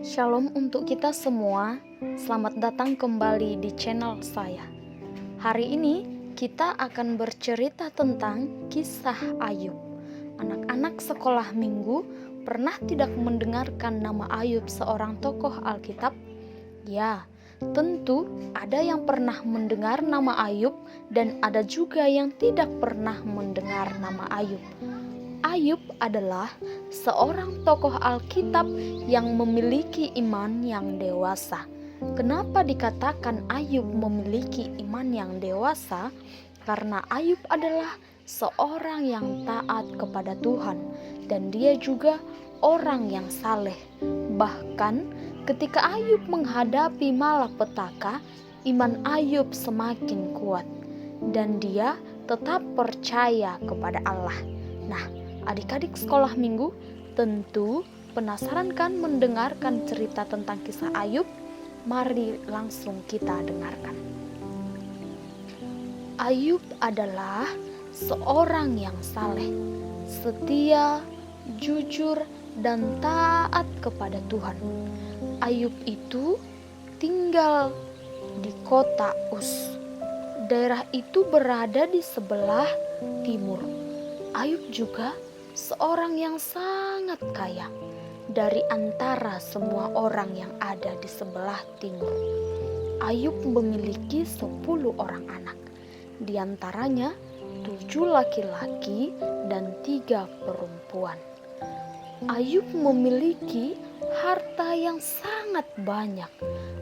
Shalom untuk kita semua, selamat datang kembali di channel saya. Hari ini kita akan bercerita tentang kisah Ayub. Anak-anak sekolah minggu pernah tidak mendengarkan nama Ayub, seorang tokoh Alkitab? Ya, tentu ada yang pernah mendengar nama Ayub dan ada juga yang tidak pernah mendengar nama Ayub. Ayub adalah seorang tokoh Alkitab yang memiliki iman yang dewasa. Kenapa dikatakan Ayub memiliki iman yang dewasa? Karena Ayub adalah seorang yang taat kepada Tuhan dan dia juga orang yang saleh. Bahkan ketika Ayub menghadapi malapetaka, iman Ayub semakin kuat dan dia tetap percaya kepada Allah. Nah, adik-adik sekolah minggu tentu penasaran kan mendengarkan cerita tentang kisah Ayub? Mari langsung kita dengarkan. Ayub adalah seorang yang saleh, setia, jujur, dan taat kepada Tuhan. Ayub itu tinggal di kota Uz. Daerah itu berada di sebelah timur. Ayub juga seorang yang sangat kaya dari antara semua orang yang ada di sebelah timur. Ayub memiliki 10 orang anak, di antaranya 7 laki-laki dan 3 perempuan. Ayub memiliki harta yang sangat banyak.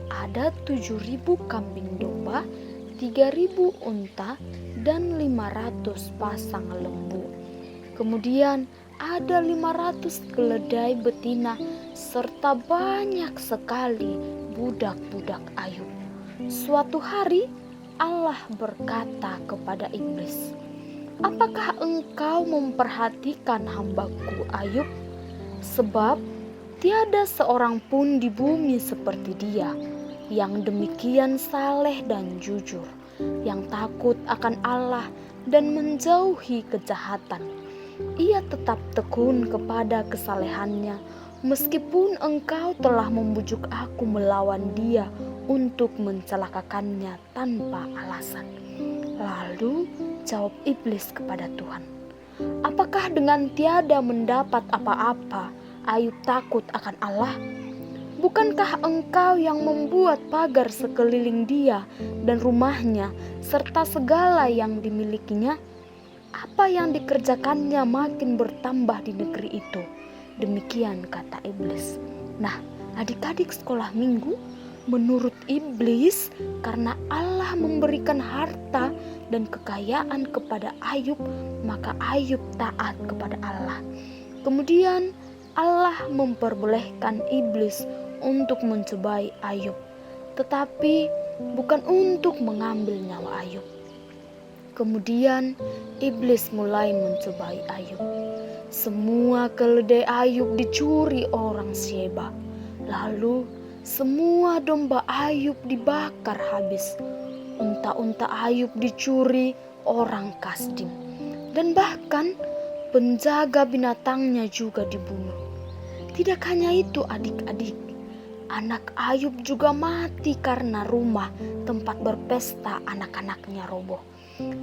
Ada 7.000 kambing domba, 3.000 unta, dan 500 pasang lembu. Kemudian ada 500 keledai betina serta banyak sekali budak-budak Ayub. Suatu hari Allah berkata kepada iblis, "Apakah engkau memperhatikan hambaku Ayub? Sebab tiada seorang pun di bumi seperti dia, yang demikian saleh dan jujur, yang takut akan Allah dan menjauhi kejahatan. Ia tetap tekun kepada kesalehannya, meskipun engkau telah membujuk aku melawan dia untuk mencelakakannya tanpa alasan." Lalu jawab iblis kepada Tuhan, "Apakah dengan tiada mendapat apa-apa, Ayub takut akan Allah? Bukankah engkau yang membuat pagar sekeliling dia dan rumahnya serta segala yang dimilikinya? Apa yang dikerjakannya makin bertambah di negeri itu." Demikian kata iblis. Nah, adik-adik sekolah minggu, menurut iblis, karena Allah memberikan harta dan kekayaan kepada Ayub, maka Ayub taat kepada Allah. Kemudian Allah memperbolehkan iblis untuk mencobai Ayub, tetapi bukan untuk mengambil nyawa Ayub. Kemudian iblis mulai mencobai Ayub. Semua keledai Ayub dicuri orang Syeba. Lalu semua domba Ayub dibakar habis. Unta-unta Ayub dicuri orang Kasdim. Dan bahkan penjaga binatangnya juga dibunuh. Tidak hanya itu adik-adik, anak Ayub juga mati karena rumah tempat berpesta anak-anaknya roboh.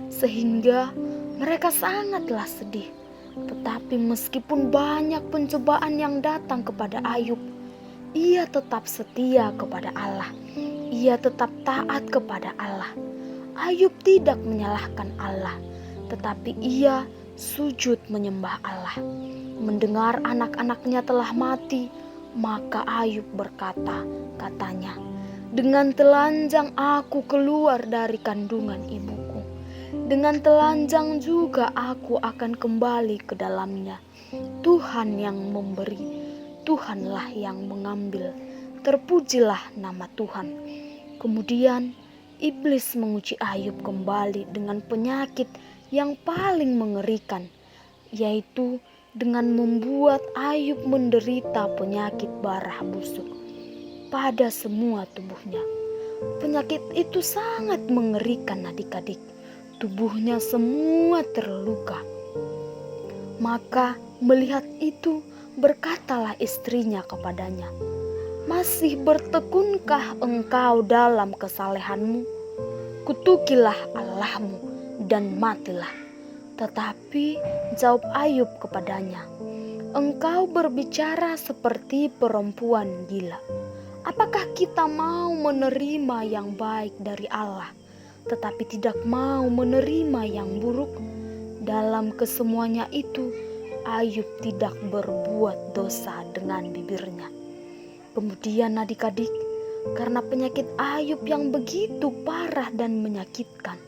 Sehingga mereka sangatlah sedih. Tetapi meskipun banyak pencobaan yang datang kepada Ayub, ia tetap setia kepada Allah. Ia tetap taat kepada Allah. Ayub tidak menyalahkan Allah, tetapi ia sujud menyembah Allah. Mendengar anak-anaknya telah mati, maka Ayub berkata, katanya, "Dengan telanjang aku keluar dari kandungan ibuku. Dengan telanjang juga aku akan kembali ke dalamnya. Tuhan yang memberi, Tuhanlah yang mengambil. Terpujilah nama Tuhan." Kemudian iblis menguji Ayub kembali dengan penyakit yang paling mengerikan, yaitu dengan membuat Ayub menderita penyakit barah busuk pada semua tubuhnya. Penyakit itu sangat mengerikan adik-adik. Tubuhnya semua terluka. Maka melihat itu, berkatalah istrinya kepadanya, "Masih bertekunkah engkau dalam kesalehanmu? Kutukilah Allahmu dan matilah." Tetapi jawab Ayub kepadanya, "Engkau berbicara seperti perempuan gila. Apakah kita mau menerima yang baik dari Allah, tetapi tidak mau menerima yang buruk?" Dalam kesemuanya itu, Ayub tidak berbuat dosa dengan bibirnya. Kemudian adik-adik, karena penyakit Ayub yang begitu parah dan menyakitkan,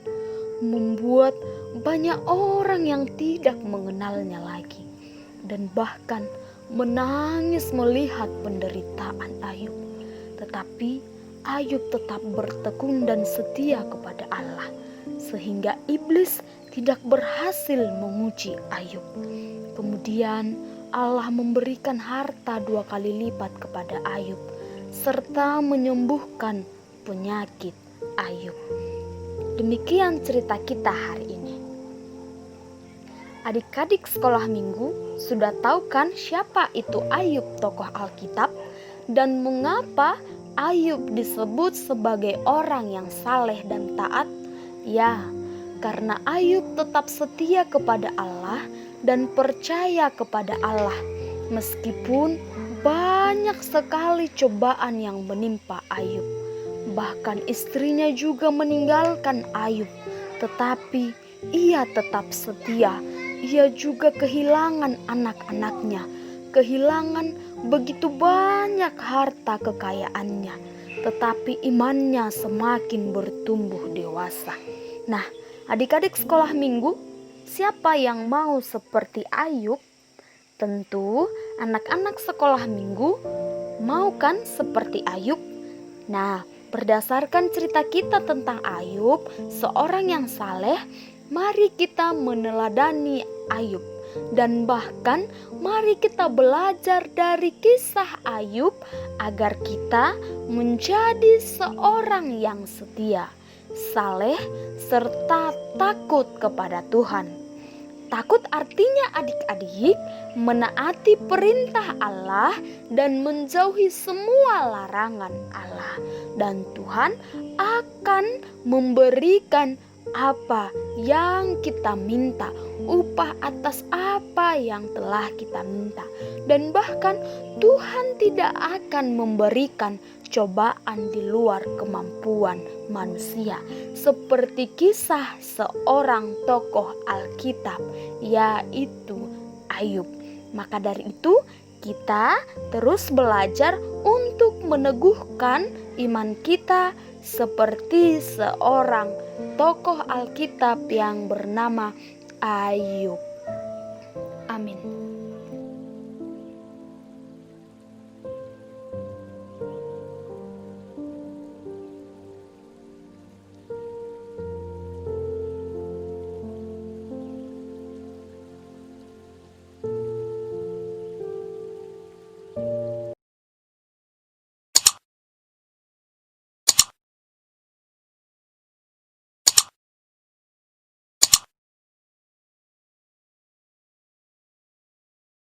membuat banyak orang yang tidak mengenalnya lagi, dan bahkan menangis melihat penderitaan Ayub. Tetapi Ayub tetap bertekun dan setia kepada Allah, sehingga iblis tidak berhasil menguji Ayub. Kemudian Allah memberikan harta 2 kali lipat kepada Ayub, serta menyembuhkan penyakit Ayub. Demikian cerita kita hari ini. Adik-adik sekolah minggu sudah tahu kan siapa itu Ayub, tokoh Alkitab, dan mengapa Ayub disebut sebagai orang yang saleh dan taat? Ya, karena Ayub tetap setia kepada Allah dan percaya kepada Allah, meskipun banyak sekali cobaan yang menimpa Ayub. Bahkan istrinya juga meninggalkan Ayub, tetapi ia tetap setia. Ia juga kehilangan anak-anaknya, kehilangan begitu banyak harta kekayaannya, tetapi imannya semakin bertumbuh dewasa. Nah, adik-adik sekolah minggu, siapa yang mau seperti Ayub? Tentu anak-anak sekolah minggu mau kan seperti Ayub? Nah, berdasarkan cerita kita tentang Ayub, seorang yang saleh, mari kita meneladani Ayub. Dan bahkan mari kita belajar dari kisah Ayub agar kita menjadi seorang yang setia, saleh, serta takut kepada Tuhan. Takut artinya adik-adik menaati perintah Allah dan menjauhi semua larangan Allah. Dan Tuhan akan memberikan apa yang kita minta, upah atas apa yang telah kita minta. Dan bahkan Tuhan tidak akan memberikan cobaan di luar kemampuan manusia, seperti kisah seorang tokoh Alkitab, yaitu Ayub. Maka dari itu kita terus belajar untuk meneguhkan iman kita seperti seorang tokoh Alkitab yang bernama Ayub. Amin.